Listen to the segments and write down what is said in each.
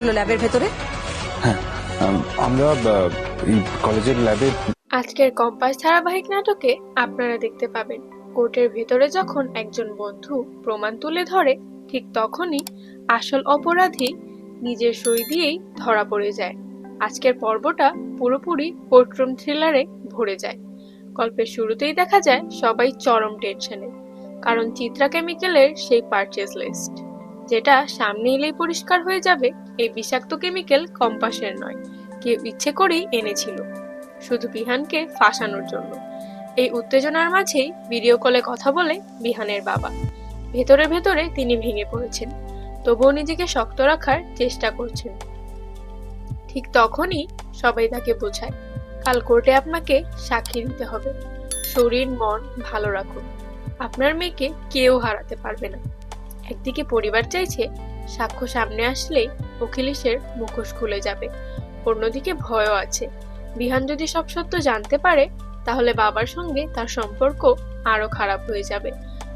ল্যাবের ভেতরে? হ্যাঁ, আমরা এই কলেজের ল্যাবে। আজকের কম্পাস ধারাবাহিক নাটকে আপনারা দেখতে পাবেন কোর্টের ভেতরে যখন একজন বন্ধু প্রমাণ তুলে ধরে, ঠিক তখনই আসল অপরাধী নিজের সই দিয়েই ধরা পড়ে যায়। আজকের পর্বটা পুরোপুরি কোর্টরুম থ্রিলারে ভরে যায়। গল্পের শুরুতেই দেখা যায় সবাই চরম টেনশনে, কারণ চিত্রা কেমিক্যালের সেই পারচেজ লিস্ট, যেটা সামনে এলেই পরিষ্কার হয়ে যাবে এই বিষাক্ত কেমিক্যাল কম্পাসের নয়, কেউ ইচ্ছে করেই এনেছিল, শুধু বিহানকে ফাঁসানোর জন্য। এই উত্তেজনার মাঝেই ভিডিও কলে কথা বলে বিহানের বাবা। ভেতরে ভেতরে তিনি ভেঙে পড়েছেন, তবুও নিজেকে শক্ত রাখার চেষ্টা করছেন। ঠিক তখনই সবাই তাকে বোঝায়, কাল কোর্টে আপনাকে সাক্ষী দিতে হবে, শরীর মন ভালো রাখুন, আপনার মেয়েকে কেউ হারাতে পারবে না। একদিকে পরিবার চাইছে সাক্ষ্য সামনে আসলেই অখিলেশের মুখোশ খুলে যাবে, অন্যদিকে ভয়ও আছে বিহান যদি সব সত্য জানতে পারে তাহলে বাবার সঙ্গে তার সম্পর্ক আরো খারাপ হয়ে যাবে।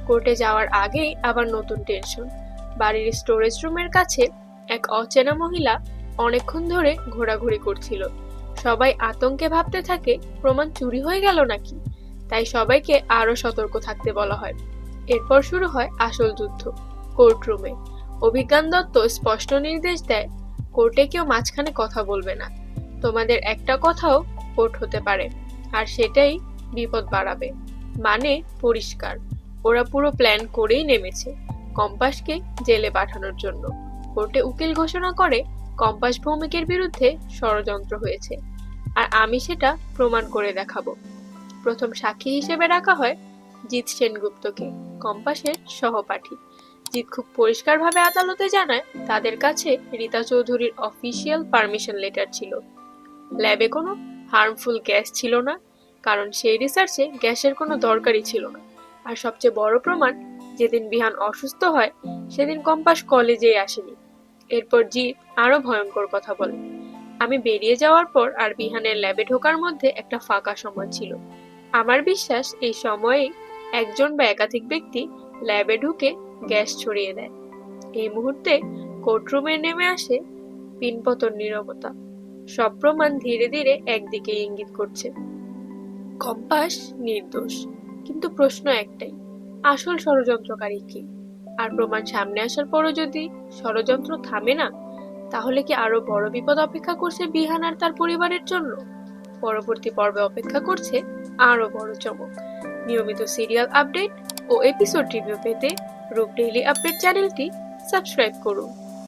কোর্টে যাওয়ার আগেই আবার নতুন টেনশন। বাড়ির স্টোরেজ রুমের কাছে এক অচেনা মহিলা অনেকক্ষণ ধরে ঘোরাঘুরি করছিল। সবাই আতঙ্কে ভাবতে থাকে প্রমাণ চুরি হয়ে গেল নাকি, তাই সবাইকে আরো সতর্ক থাকতে বলা হয়। এরপর শুরু হয় আসল যুদ্ধ কোর্টরুমে। অভিজ্ঞান দত্ত স্পষ্ট নির্দেশ দেয়, কোর্টে কেউ মাঝখানে কথা বলবে না, তোমাদের একটা কথাও কোর্ট হতে পারে, আর সেটাই বিপদ বাড়াবে। মানে পরিষ্কার, ওরা পুরো প্ল্যান করেই নেমেছে কম্পাসকে জেলে পাঠানোর জন্য। কোর্টে উকিল ঘোষণা করে কম্পাস ভৌমিকের বিরুদ্ধে ষড়যন্ত্র হয়েছে, আর আমি সেটা প্রমাণ করে দেখাবো। প্রথম সাক্ষী হিসেবে রাখা হয় জিৎ সেনগুপ্তকে, কম্পাসের সহপাঠী। জিৎ খুব পরিষ্কারভাবে আদালতে জানায় তাদের কাছে রীতা চৌধুরীর অফিসিয়াল পারমিশন লেটার ছিল, ল্যাবে কোনো হার্মফুল গ্যাস ছিল না, কারণ সেই রিসার্চে গ্যাসের কোনো দরকারই ছিল না। আর সবচেয়ে বড় প্রমাণ, যেদিন বিহান অসুস্থ হয় সেদিন কম্পাস কলেজেই আসেনি। এরপর জিৎ আরো ভয়ঙ্কর কথা বলে, আমি বেরিয়ে যাওয়ার পর আর বিহানের ল্যাবে ঢোকার মধ্যে একটা ফাঁকা সময় ছিল। আমার বিশ্বাস এই সময়ে একজন বা একাধিক ব্যক্তি ল্যাবে ঢুকে গ্যাস ছড়িয়ে দেয়। এই মুহূর্তে কোর্টরুমে নেমে আসে পিনপতন নীরবতা। সব প্রমাণ ধীরে ধীরে একদিকে ইঙ্গিত করছে, কম্পাস নির্দোষ। কিন্তু প্রশ্ন একটাই, আসল ষড়যন্ত্রকারী কে? আর প্রমাণ সামনে আসার পরও যদি ষড়যন্ত্র থামে না, তাহলে কি আরো বড় বিপদ অপেক্ষা করছে বিহান আর তার পরিবারের জন্য? পরবর্তী পর্বে অপেক্ষা করছে আরো বড় চমক। নিয়মিত সিরিয়াল আপডেট ও এপিসোড রিভিউ পেতে রূপ ডেইলি আপডেট চ্যানেলটি সাবস্ক্রাইব করুন।